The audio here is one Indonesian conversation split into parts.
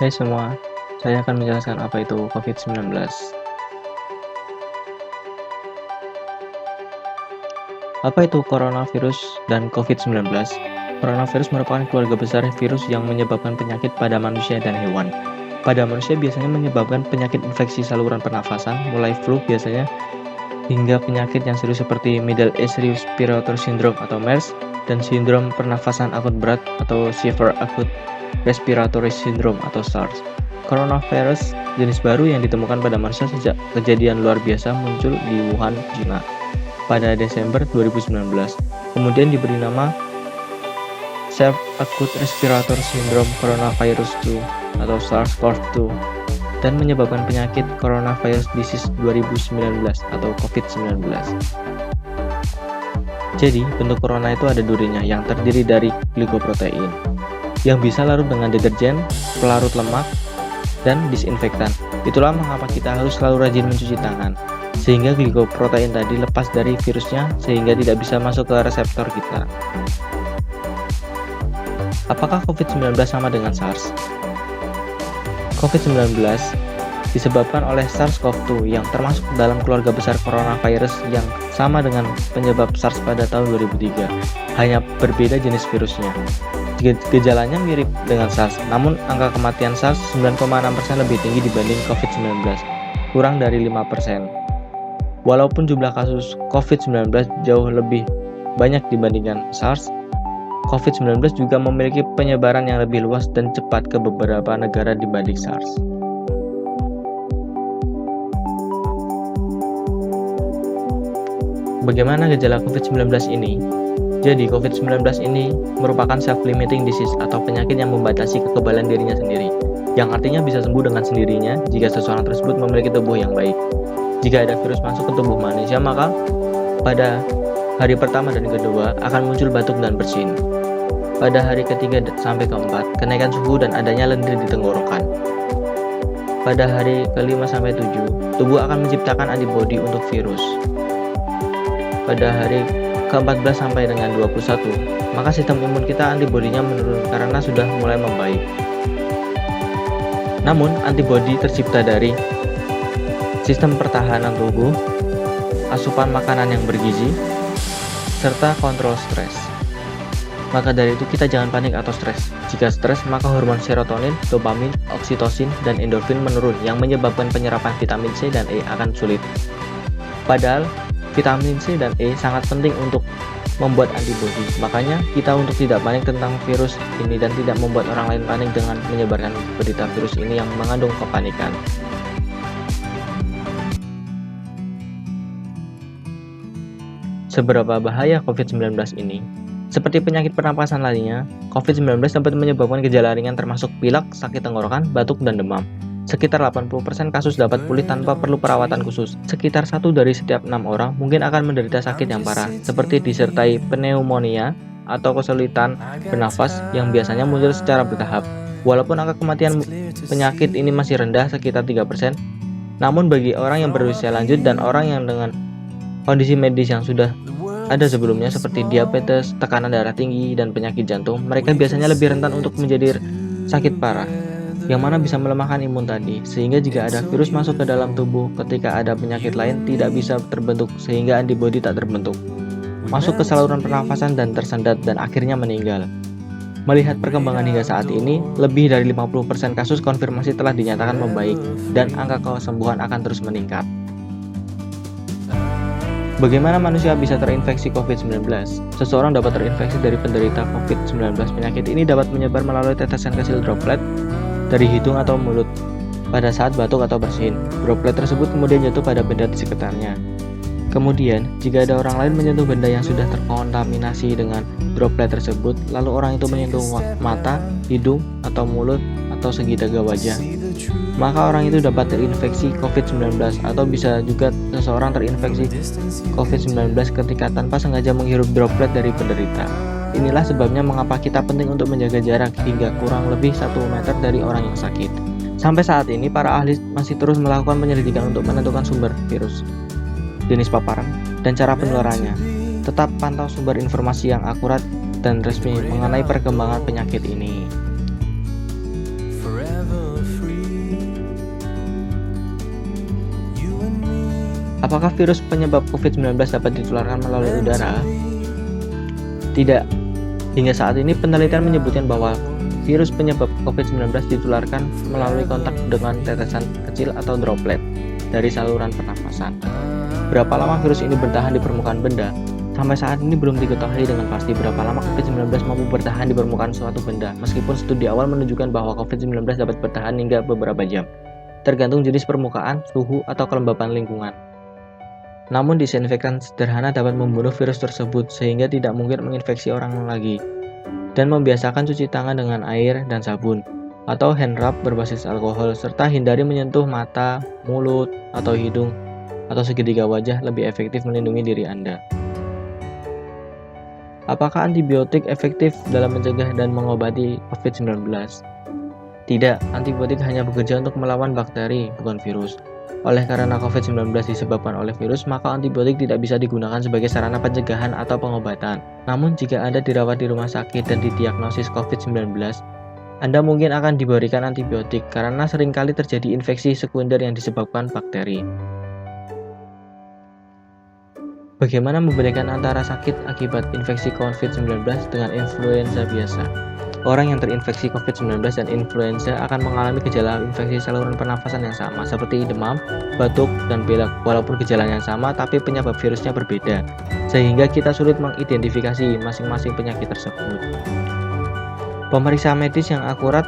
Hai semua, saya akan menjelaskan apa itu COVID-19. Apa itu coronavirus dan COVID-19? Coronavirus merupakan keluarga besar virus yang menyebabkan penyakit pada manusia dan hewan. Pada manusia biasanya menyebabkan penyakit infeksi saluran pernafasan, mulai flu biasanya, hingga penyakit yang serius seperti Middle East Respiratory Syndrome atau MERS, dan sindrom pernafasan akut berat atau Severe Acute Respiratory Syndrome atau SARS. Coronavirus jenis baru yang ditemukan pada manusia sejak kejadian luar biasa muncul di Wuhan, China pada Desember 2019. Kemudian diberi nama Severe Acute Respiratory Syndrome Coronavirus 2 atau SARS-CoV-2 dan menyebabkan penyakit Coronavirus Disease 2019 atau COVID-19. Jadi, bentuk corona itu ada durinya yang terdiri dari glikoprotein yang bisa larut dengan deterjen, pelarut lemak, dan disinfektan. Itulah mengapa kita harus selalu rajin mencuci tangan, sehingga glikoprotein tadi lepas dari virusnya sehingga tidak bisa masuk ke reseptor kita. Apakah COVID-19 sama dengan SARS? COVID-19 disebabkan oleh SARS-CoV-2 yang termasuk dalam keluarga besar coronavirus yang sama dengan penyebab SARS pada tahun 2003, hanya berbeda jenis virusnya. Gejalanya mirip dengan SARS, namun angka kematian SARS 9,6% lebih tinggi dibanding COVID-19, kurang dari 5%. Walaupun jumlah kasus COVID-19 jauh lebih banyak dibandingkan SARS, COVID-19 juga memiliki penyebaran yang lebih luas dan cepat ke beberapa negara dibanding SARS. Bagaimana gejala COVID-19 ini? Jadi, COVID-19 ini merupakan self-limiting disease atau penyakit yang membatasi kekebalan dirinya sendiri, yang artinya bisa sembuh dengan sendirinya jika seseorang tersebut memiliki tubuh yang baik. Jika ada virus masuk ke tubuh manusia, maka pada hari pertama dan kedua akan muncul batuk dan bersin. Pada hari ketiga sampai keempat, kenaikan suhu dan adanya lendir di tenggorokan. Pada hari kelima sampai 7, tubuh akan menciptakan antibodi untuk virus. Pada hari ke-14 sampai dengan 21, maka sistem imun kita antibodinya menurun karena sudah mulai membaik. Namun, antibodi tercipta dari sistem pertahanan tubuh, asupan makanan yang bergizi, serta kontrol stres. Maka dari itu kita jangan panik atau stres. Jika stres, maka hormon serotonin, dopamin, oksitosin, dan endorfin menurun yang menyebabkan penyerapan vitamin C dan E akan sulit. Padahal, vitamin C dan E sangat penting untuk membuat antibodi. Makanya kita untuk tidak panik tentang virus ini dan tidak membuat orang lain panik dengan menyebarkan berita virus ini yang mengandung kepanikan. Seberapa bahaya COVID-19 ini? Seperti penyakit pernapasan lainnya, COVID-19 dapat menyebabkan gejala ringan termasuk pilek, sakit tenggorokan, batuk, dan demam. Sekitar 80% kasus dapat pulih tanpa perlu perawatan khusus. Sekitar 1 dari setiap 6 orang mungkin akan menderita sakit yang parah, seperti disertai pneumonia atau kesulitan bernafas yang biasanya muncul secara bertahap. Walaupun angka kematian penyakit ini masih rendah, sekitar 3%, namun bagi orang yang berusia lanjut dan orang yang dengan kondisi medis yang sudah ada sebelumnya seperti diabetes, tekanan darah tinggi, dan penyakit jantung, mereka biasanya lebih rentan untuk menjadi sakit parah, yang mana bisa melemahkan imun tadi, sehingga jika ada virus masuk ke dalam tubuh ketika ada penyakit lain tidak bisa terbentuk sehingga antibodi tak terbentuk, masuk ke saluran pernafasan dan tersendat dan akhirnya meninggal. Melihat perkembangan hingga saat ini, lebih dari 50% kasus konfirmasi telah dinyatakan membaik dan angka kesembuhan akan terus meningkat. Bagaimana manusia bisa terinfeksi COVID-19? Seseorang dapat terinfeksi dari penderita COVID-19. Penyakit ini dapat menyebar melalui tetesan kecil droplet dari hidung atau mulut pada saat batuk atau bersin. Droplet tersebut kemudian jatuh pada benda di sekitarnya. Kemudian, jika ada orang lain menyentuh benda yang sudah terkontaminasi dengan droplet tersebut, lalu orang itu menyentuh mata, hidung, atau mulut, atau segitiga wajah, maka orang itu dapat terinfeksi COVID-19, atau bisa juga seseorang terinfeksi COVID-19 ketika tanpa sengaja menghirup droplet dari penderita. Inilah sebabnya mengapa kita penting untuk menjaga jarak hingga kurang lebih 1 meter dari orang yang sakit. Sampai saat ini, para ahli masih terus melakukan penyelidikan untuk menentukan sumber virus, jenis paparan, dan cara penularannya. Tetap pantau sumber informasi yang akurat dan resmi mengenai perkembangan penyakit ini. Forever. Apakah virus penyebab COVID-19 dapat ditularkan melalui udara? Tidak. Hingga saat ini penelitian menyebutkan bahwa virus penyebab COVID-19 ditularkan melalui kontak dengan tetesan kecil atau droplet dari saluran pernafasan. Berapa lama virus ini bertahan di permukaan benda? Sampai saat ini belum diketahui dengan pasti berapa lama COVID-19 mampu bertahan di permukaan suatu benda, meskipun studi awal menunjukkan bahwa COVID-19 dapat bertahan hingga beberapa jam, tergantung jenis permukaan, suhu, atau kelembapan lingkungan. Namun disinfektan sederhana dapat membunuh virus tersebut sehingga tidak mungkin menginfeksi orang lagi. Dan membiasakan cuci tangan dengan air dan sabun atau hand rub berbasis alkohol, serta hindari menyentuh mata, mulut, atau hidung atau segitiga wajah lebih efektif melindungi diri Anda. Apakah antibiotik efektif dalam mencegah dan mengobati COVID-19? Tidak, antibiotik hanya bekerja untuk melawan bakteri, bukan virus. Oleh karena COVID-19 disebabkan oleh virus, maka antibiotik tidak bisa digunakan sebagai sarana pencegahan atau pengobatan. Namun jika Anda dirawat di rumah sakit dan didiagnosis COVID-19, Anda mungkin akan diberikan antibiotik karena seringkali terjadi infeksi sekunder yang disebabkan bakteri. Bagaimana membedakan antara sakit akibat infeksi COVID-19 dengan influenza biasa? Orang yang terinfeksi COVID-19 dan influenza akan mengalami gejala infeksi saluran pernafasan yang sama, seperti demam, batuk, dan pilek. Walaupun gejalanya sama, tapi penyebab virusnya berbeda, sehingga kita sulit mengidentifikasi masing-masing penyakit tersebut. Pemeriksaan medis yang akurat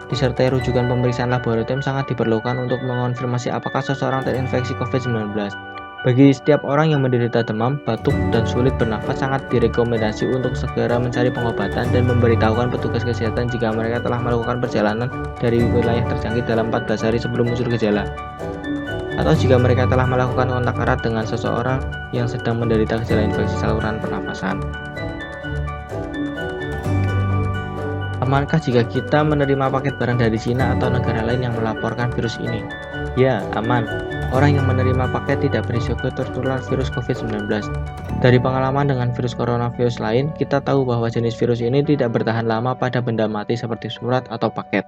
disertai rujukan pemeriksaan laboratorium sangat diperlukan untuk mengonfirmasi apakah seseorang terinfeksi COVID-19. Bagi setiap orang yang menderita demam, batuk, dan sulit bernafas sangat direkomendasi untuk segera mencari pengobatan dan memberitahukan petugas kesehatan jika mereka telah melakukan perjalanan dari wilayah terjangkit dalam 14 hari sebelum muncul gejala, atau jika mereka telah melakukan kontak erat dengan seseorang yang sedang menderita gejala infeksi saluran pernafasan. Amankah jika kita menerima paket barang dari Cina atau negara lain yang melaporkan virus ini? Ya, aman. Orang yang menerima paket tidak berisiko tertular virus COVID-19. Dari pengalaman dengan virus coronavirus lain, kita tahu bahwa jenis virus ini tidak bertahan lama pada benda mati seperti surat atau paket.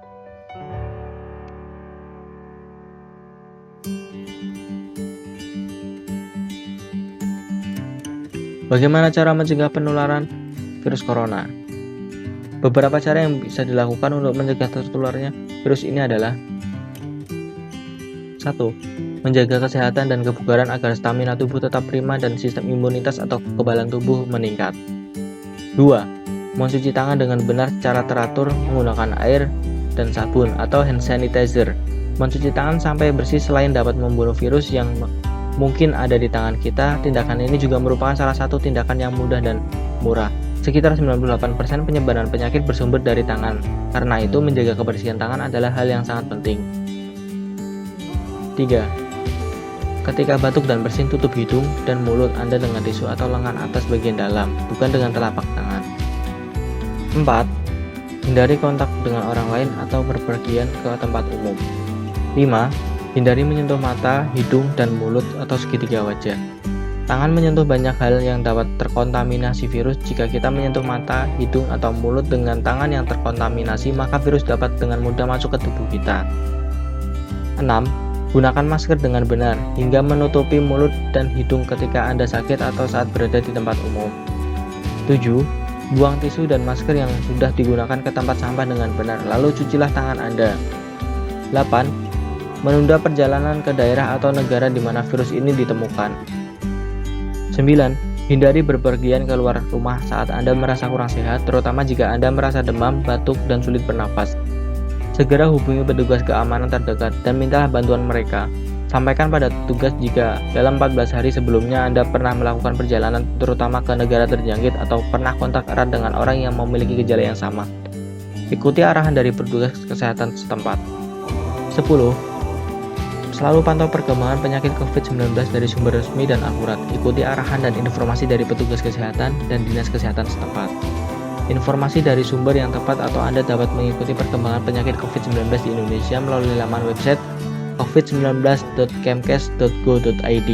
Bagaimana cara mencegah penularan virus corona? Beberapa cara yang bisa dilakukan untuk mencegah tertularnya virus ini adalah: 1. Menjaga kesehatan dan kebugaran agar stamina tubuh tetap prima dan sistem imunitas atau kekebalan tubuh meningkat. 2. Mencuci tangan dengan benar secara teratur menggunakan air dan sabun atau hand sanitizer. Mencuci tangan sampai bersih selain dapat membunuh virus yang mungkin ada di tangan kita, tindakan ini juga merupakan salah satu tindakan yang mudah dan murah. Sekitar 98% penyebaran penyakit bersumber dari tangan. Karena itu, menjaga kebersihan tangan adalah hal yang sangat penting. 3. Ketika batuk dan bersin, tutup hidung dan mulut Anda dengan tisu atau lengan atas bagian dalam, bukan dengan telapak tangan. 4. Hindari kontak dengan orang lain atau berpergian ke tempat umum. 5. Hindari menyentuh mata, hidung, dan mulut atau segitiga wajah. Tangan menyentuh banyak hal yang dapat terkontaminasi virus. Jika kita menyentuh mata, hidung, atau mulut dengan tangan yang terkontaminasi, maka virus dapat dengan mudah masuk ke tubuh kita. 6. Gunakan masker dengan benar, hingga menutupi mulut dan hidung ketika Anda sakit atau saat berada di tempat umum. 7. Buang tisu dan masker yang sudah digunakan ke tempat sampah dengan benar, lalu cucilah tangan Anda. 8. Menunda perjalanan ke daerah atau negara di mana virus ini ditemukan. 9. Hindari berpergian keluar rumah saat Anda merasa kurang sehat, terutama jika Anda merasa demam, batuk, dan sulit bernafas. Segera hubungi petugas keamanan terdekat dan mintalah bantuan mereka. Sampaikan pada petugas jika dalam 14 hari sebelumnya Anda pernah melakukan perjalanan terutama ke negara terjangkit atau pernah kontak erat dengan orang yang memiliki gejala yang sama. Ikuti arahan dari petugas kesehatan setempat. 10. Selalu pantau perkembangan penyakit COVID-19 dari sumber resmi dan akurat. Ikuti arahan dan informasi dari petugas kesehatan dan dinas kesehatan setempat. Informasi dari sumber yang tepat atau Anda dapat mengikuti perkembangan penyakit COVID-19 di Indonesia melalui laman website covid19.kemkes.go.id.